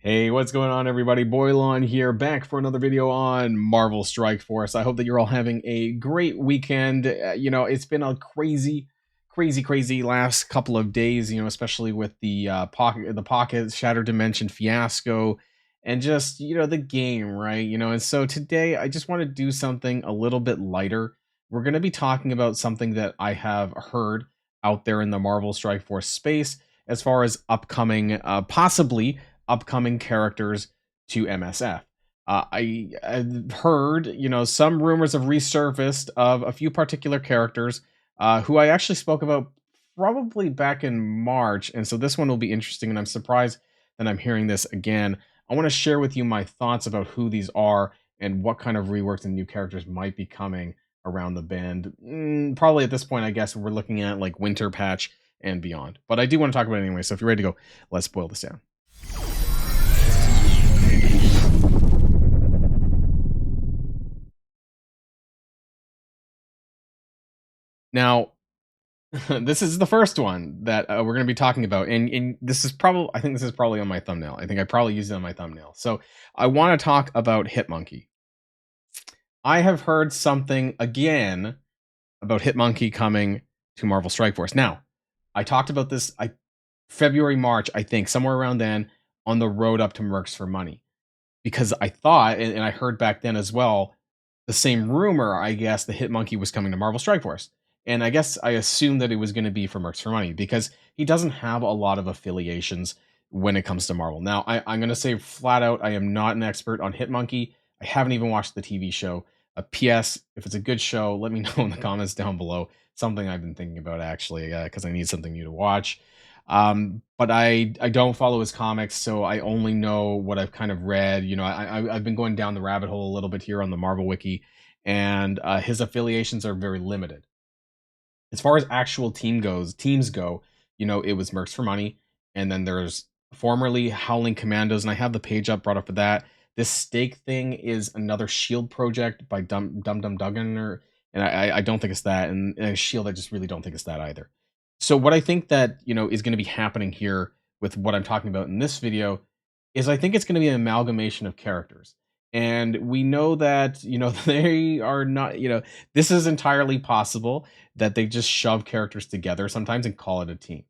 Hey, what's going on, everybody? Boilon here, back for another video on Marvel Strike Force. I hope that you're all having a great weekend. It's been a crazy last couple of days. Especially with the pocket Shattered Dimension fiasco, and just the game, right? And so today I just want to do something a little bit lighter. We're going to be talking about something that I have heard out there in the Marvel Strike Force space as far as possibly upcoming characters to MSF. I've heard, some rumors have resurfaced of a few particular characters who I actually spoke about probably back in March. And so this one will be interesting, and I'm surprised that I'm hearing this again. I want to share with you my thoughts about who these are and what kind of reworks and new characters might be coming around the bend. Probably at this point, I guess we're looking at like Winter Patch and beyond. But I do want to talk about it anyway. So if you're ready to go, let's boil this down. Now, this is the first one that we're going to be talking about, and I think this is probably on my thumbnail. I think I probably used it on my thumbnail. So I want to talk about Hitmonkey. I have heard something again about Hitmonkey coming to Marvel Strike Force. Now, I talked about this February, March, I think, somewhere around then, on the road up to Mercs for Money, because I thought, and I heard back then as well, the same rumor, I guess, the Hitmonkey was coming to Marvel Strike Force. And I guess I assumed that it was going to be for Mercs for Money because he doesn't have a lot of affiliations when it comes to Marvel. Now, I'm going to say flat out, I am not an expert on Hitmonkey. I haven't even watched the TV show. P.S. If it's a good show, let me know in the comments down below. Something I've been thinking about, actually, because I need something new to watch. But I don't follow his comics, so I only know what I've kind of read. I've been going down the rabbit hole a little bit here on the Marvel Wiki, and his affiliations are very limited. As far as actual teams go, it was Mercs for Money, and then there's formerly Howling Commandos, and I have the page up brought up for that. This Stake thing is another Shield project by Dum Duggan, and I don't think it's that, and Shield I just really don't think it's that either. So what I think that is going to be happening here with what I'm talking about in this video is I think it's going to be an amalgamation of characters. And we know that, they are not, this is entirely possible that they just shove characters together sometimes and call it a team.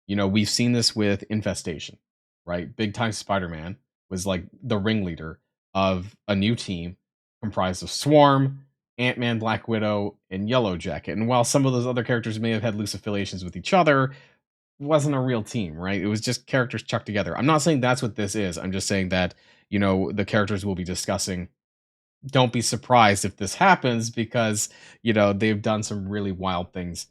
We've seen this with Infestation, right? Big Time Spider-Man was like the ringleader of a new team comprised of Swarm, Ant-Man, Black Widow, and Yellow Jacket. And while some of those other characters may have had loose affiliations with each other, wasn't a real team, right? It was just characters chucked together. I'm not saying that's what this is. I'm just saying that, the characters we'll be discussing, don't be surprised if this happens because, they've done some really wild things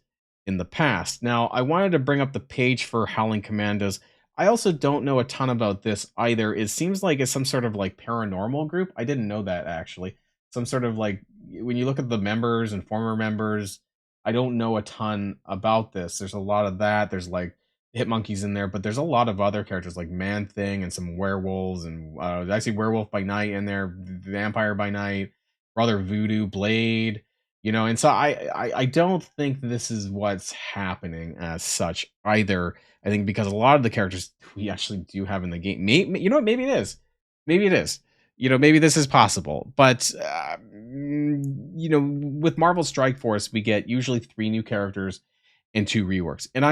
in the past. Now, I wanted to bring up the page for Howling Commandos. I also don't know a ton about this either. It seems like it's some sort of like paranormal group. I didn't know that, actually. Some sort of like, when you look at the members and former members, I don't know a ton about this. There's a lot of that. There's like Hitmonkeys in there, but there's a lot of other characters like Man Thing and some werewolves, and actually Werewolf by Night in there, Vampire by Night, Brother Voodoo, Blade, and so I don't think this is what's happening as such either. I think because a lot of the characters we actually do have in the game, maybe, maybe it is, maybe it is, maybe this is possible, but with Marvel Strike Force, we get usually 3 new characters and 2 reworks, and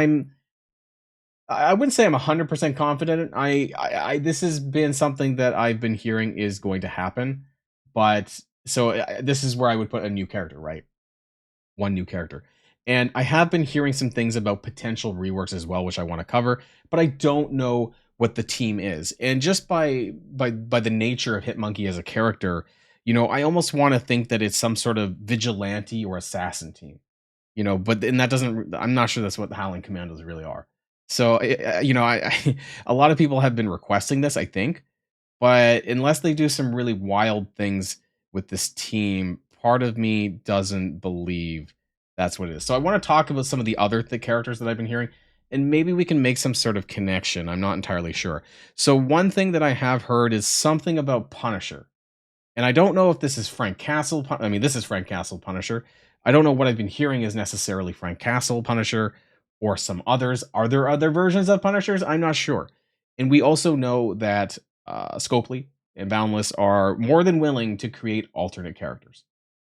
I wouldn't say I'm 100% confident. This has been something that I've been hearing is going to happen, but so this is where I would put a new character, right? 1 new character. And I have been hearing some things about potential reworks as well, which I want to cover, but I don't know what the team is. And just by the nature of Hitmonkey as a character, I almost want to think that it's some sort of vigilante or assassin team. But and that doesn't. I'm not sure that's what the Howling Commandos really are. So, a lot of people have been requesting this, I think, but unless they do some really wild things with this team, part of me doesn't believe that's what it is. So I want to talk about some of the other characters that I've been hearing, and maybe we can make some sort of connection. I'm not entirely sure. So one thing that I have heard is something about Punisher. And I don't know if this is Frank Castle. I mean, this is Frank Castle Punisher. I don't know what I've been hearing is necessarily Frank Castle Punisher or some others. Are there other versions of Punishers? I'm not sure. And we also know that Scopely and Boundless are more than willing to create alternate characters,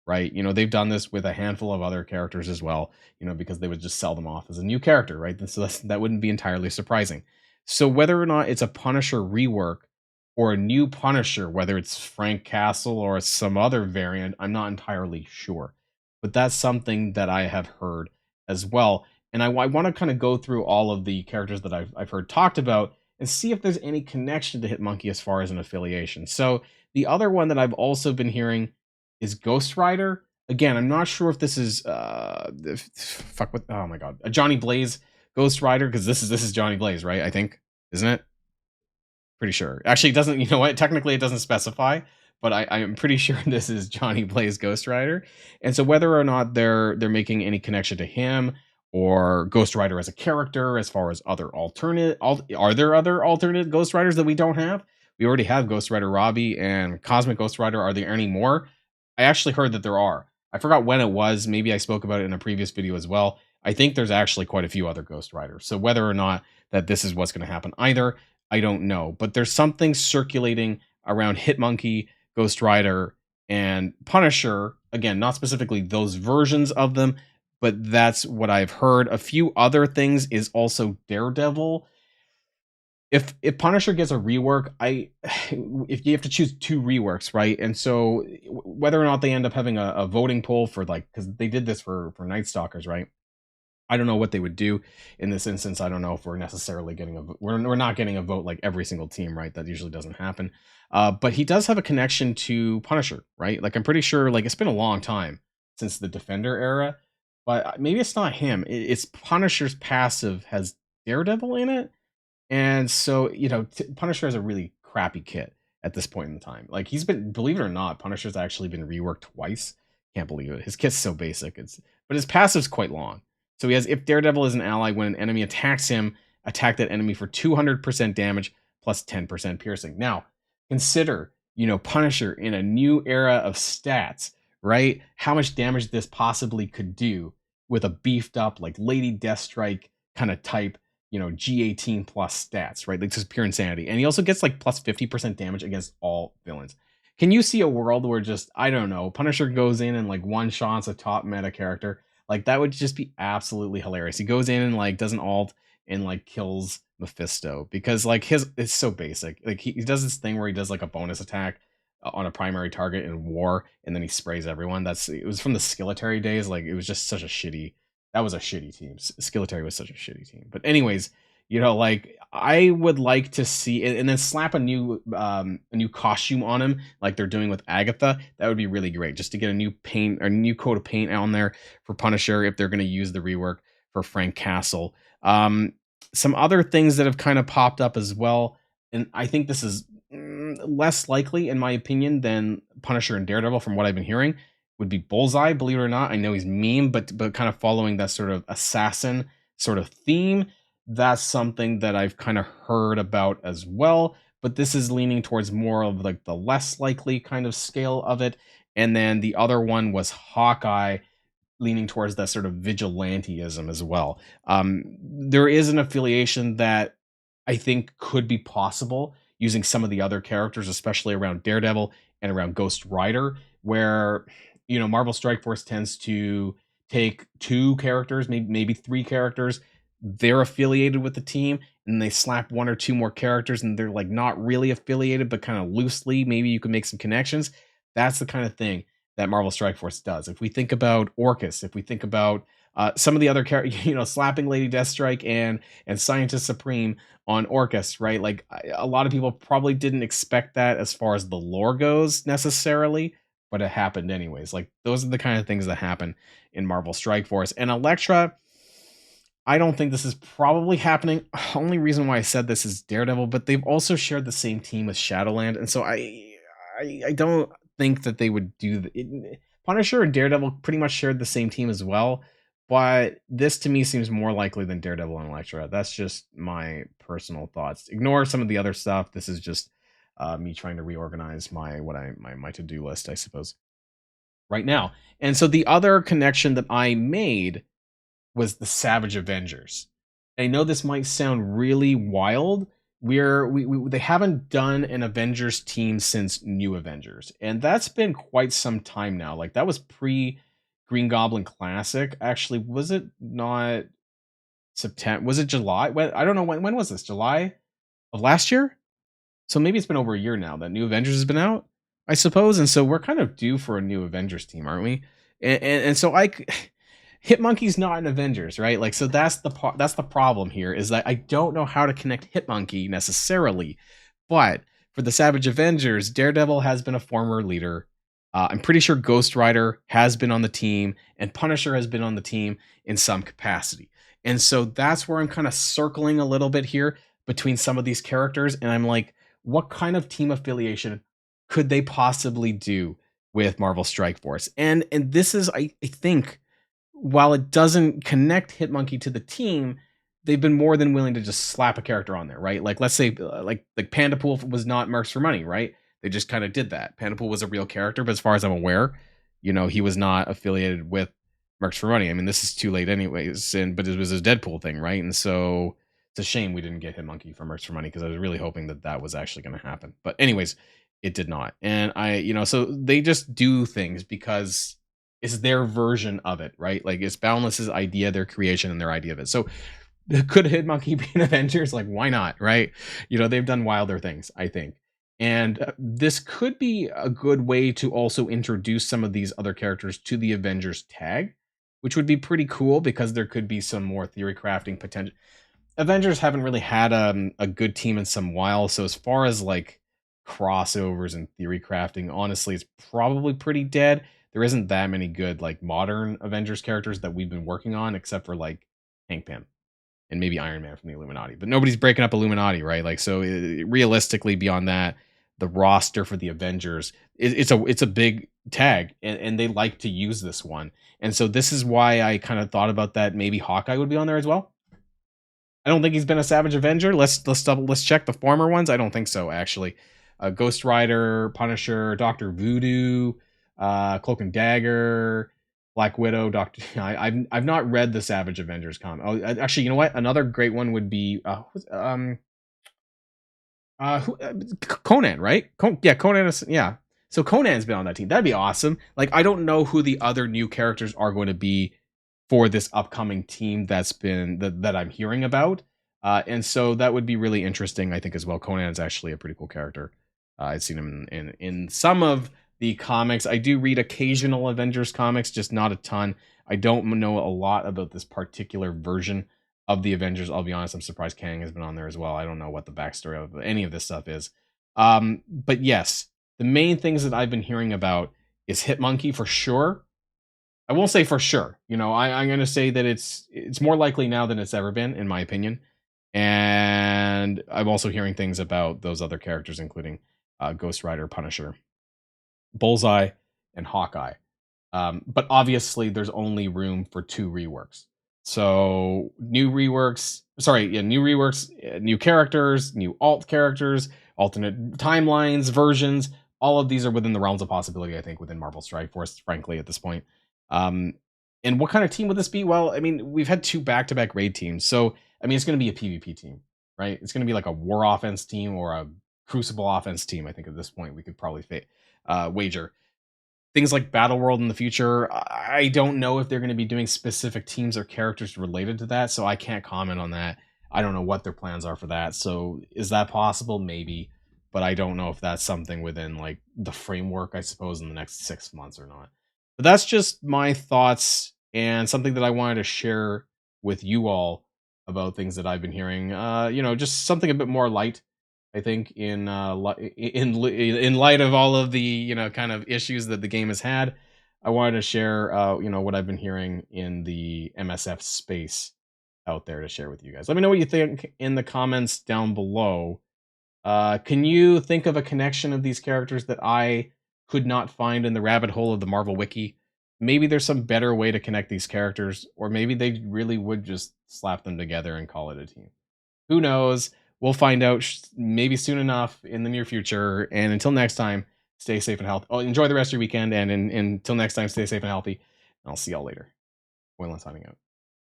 right? They've done this with a handful of other characters as well, because they would just sell them off as a new character, right? So that wouldn't be entirely surprising. So whether or not it's a Punisher rework or a new Punisher, whether it's Frank Castle or some other variant, I'm not entirely sure. But that's something that I have heard as well. And I want to kind of go through all of the characters that I've heard talked about and see if there's any connection to Hitmonkey as far as an affiliation. So the other one that I've also been hearing is Ghost Rider. Again, I'm not sure if this is fuck what oh my god, a Johnny Blaze Ghost Rider, because this is Johnny Blaze, right? I think, isn't it? Pretty sure. Actually, it doesn't. You know what? Technically, it doesn't specify, but I'm pretty sure this is Johnny Blaze Ghost Rider. And so, whether or not they're making any connection to him or Ghost Rider as a character, as far as other are there other alternate Ghost Riders that we don't have? We already have Ghost Rider Robbie and Cosmic Ghost Rider. Are there any more? I actually heard that there are. I forgot when it was. Maybe I spoke about it in a previous video as well. I think there's actually quite a few other Ghost Riders. So whether or not that this is what's going to happen either, I don't know, but there's something circulating around Hitmonkey, Ghost Rider, and Punisher. Again, not specifically those versions of them, but that's what I've heard. A few other things is also Daredevil. If Punisher gets a rework, if you have to choose two reworks, right? And so whether or not they end up having a voting poll for, like, because they did this for Night Stalkers, right? I don't know what they would do in this instance. I don't know if we're necessarily getting we're not getting a vote like every single team, right? That usually doesn't happen. But he does have a connection to Punisher, right? Like, I'm pretty sure, like, it's been a long time since the Defender era, but maybe it's not him. It's Punisher's passive has Daredevil in it, and so, Punisher has a really crappy kit at this point in time. Like, he's been, believe it or not, Punisher's actually been reworked twice. Can't believe it. His kit's so basic. But his passive's quite long. So he has, if Daredevil is an ally when an enemy attacks him, attack that enemy for 200% damage plus 10% piercing. Now, consider, Punisher in a new era of stats, right? How much damage this possibly could do with a beefed up, like, Lady Deathstrike kind of type, G18 plus stats, right? Like, just pure insanity. And he also gets like plus 50% damage against all villains. Can you see a world where, just, I don't know, Punisher goes in and like one shots a top meta character? Like, that would just be absolutely hilarious. He goes in and like does an alt and like kills Mephisto, because like it's so basic. Like, he does this thing where he does like a bonus attack on a primary target in war, and then he sprays everyone. It was from the Skilletary days. Like, it was just such a shitty, that was a shitty team. Skilletary was such a shitty team. But anyways, like, I would like to see, and then slap a new costume on him, like they're doing with Agatha. That would be really great, just to get a new paint or new coat of paint on there for Punisher if they're going to use the rework for Frank Castle. Some other things that have kind of popped up as well, and I think this is less likely, in my opinion, than Punisher and Daredevil, from what I've been hearing, would be Bullseye. Believe it or not, I know he's meme, but kind of following that sort of assassin sort of theme. That's something that I've kind of heard about as well, but this is leaning towards more of like the less likely kind of scale of it. And then the other one was Hawkeye, leaning towards that sort of vigilanteism as well. There is an affiliation that I think could be possible using some of the other characters, especially around Daredevil and around Ghost Rider, where, Marvel Strike Force tends to take two characters, maybe three characters. They're affiliated with the team, and they slap one or two more characters, and they're like not really affiliated, but kind of loosely. Maybe you can make some connections. That's the kind of thing that Marvel Strike Force does. If we think about Orcus, if we think about some of the other characters, slapping Lady Deathstrike and Scientist Supreme on Orcus, right? Like, a lot of people probably didn't expect that as far as the lore goes necessarily, but it happened anyways. Like, those are the kind of things that happen in Marvel Strike Force. And Elektra, I don't think this is probably happening. Only reason why I said this is Daredevil, but they've also shared the same team with Shadowland, and so I don't think that they would do Punisher and Daredevil pretty much shared the same team as well, but this to me seems more likely than Daredevil and Elektra. That's just my personal thoughts. Ignore some of the other stuff. This is just me trying to reorganize my to-do list, I suppose, right now. And so the other connection that I made was the Savage Avengers. I know this might sound really wild, they haven't done an Avengers team since New Avengers, and that's been quite some time now. Like that was pre Green Goblin Classic. Actually, was it not September? Was it July? I don't know when was this? July of last year? So maybe it's been over a year now that New Avengers has been out, I suppose, and so we're kind of due for a new Avengers team, aren't we? And so Hitmonkey's not an Avengers, right? Like, so that's the problem here is that I don't know how to connect Hitmonkey necessarily, but for the Savage Avengers, Daredevil has been a former leader. I'm pretty sure Ghost Rider has been on the team, and Punisher has been on the team in some capacity. And so that's where I'm kind of circling a little bit here between some of these characters, and I'm like, what kind of team affiliation could they possibly do with Marvel Strike Force? And this is, I think, while it doesn't connect Hitmonkey to the team, they've been more than willing to just slap a character on there, right? Like let's say like Pandapool was not Mercs for Money, right? They just kind of did that. Pandapool was a real character, but as far as I'm aware, he was not affiliated with Mercs for Money. I mean, this is too late anyways, but it was a Deadpool thing, right? And so it's a shame we didn't get Hitmonkey for Mercs for Money because I was really hoping that was actually going to happen. But anyways, it did not. And so they just do things because it's their version of it, right? Like it's Boundless's idea, their creation, and their idea of it. So could Hitmonkey be an Avengers? Like, why not, right? They've done wilder things, I think. And this could be a good way to also introduce some of these other characters to the Avengers tag, which would be pretty cool because there could be some more theory crafting potential. Avengers haven't really had a good team in some while, so as far as like crossovers and theory crafting, honestly, it's probably pretty dead. There isn't that many good like modern Avengers characters that we've been working on, except for like Hank Pym and maybe Iron Man from the Illuminati. But nobody's breaking up Illuminati, right? Like, so realistically, beyond that, the roster for the Avengers, it's a big tag, and they like to use this one. And so this is why I kind of thought about that. Maybe Hawkeye would be on there as well. I don't think he's been a Savage Avenger. Let's check the former ones. I don't think so, actually. Ghost Rider, Punisher, Doctor Voodoo, Cloak and Dagger, Black Widow, Doctor. I've not read the Savage Avengers comic. Oh, actually, you know what? Another great one would be Conan, right? Yeah, Conan. Yeah. So Conan's been on that team. That'd be awesome. Like, I don't know who the other new characters are going to be for this upcoming team that I'm hearing about. And so that would be really interesting, I think, as well. Conan is actually a pretty cool character. I've seen him in some of the comics. I do read occasional Avengers comics, just not a ton. I don't know a lot about this particular version of the Avengers. I'll be honest, I'm surprised Kang has been on there as well. I don't know what the backstory of any of this stuff is. But yes, the main things that I've been hearing about is Hitmonkey for sure. I won't say for sure. I'm going to say that it's more likely now than it's ever been, in my opinion. And I'm also hearing things about those other characters, including Ghost Rider, Punisher, Bullseye, and Hawkeye. But obviously, there's only room for 2 reworks. So new reworks, new characters, new alt characters, alternate timelines, versions. All of these are within the realms of possibility, I think, within Marvel Strike Force, frankly, at this point. And what kind of team would this be? Well, I mean, we've had 2 back-to-back raid teams. So, I mean, it's going to be a PvP team, right? It's going to be like a war offense team or a crucible offense team. I think at this point we could probably wager. Things like Battle World in the future, I don't know if they're going to be doing specific teams or characters related to that, so I can't comment on that. I don't know what their plans are for that. So is that possible? Maybe, but I don't know if that's something within like the framework, I suppose, in the next 6 months or not. But that's just my thoughts and something that I wanted to share with you all about things that I've been hearing. Just something a bit more light, I think, in light of all of the kind of issues that the game has had. I wanted to share what I've been hearing in the MSF space out there to share with you guys. Let me know what you think in the comments down below. Can you think of a connection of these characters that I could not find in the rabbit hole of the Marvel Wiki? Maybe there's some better way to connect these characters, or maybe they really would just slap them together and call it a team. Who knows? We'll find out maybe soon enough in the near future. And until next time, stay safe and healthy. Oh, enjoy the rest of your weekend. And until next time, stay safe and healthy. And I'll see y'all later. Boilon signing out.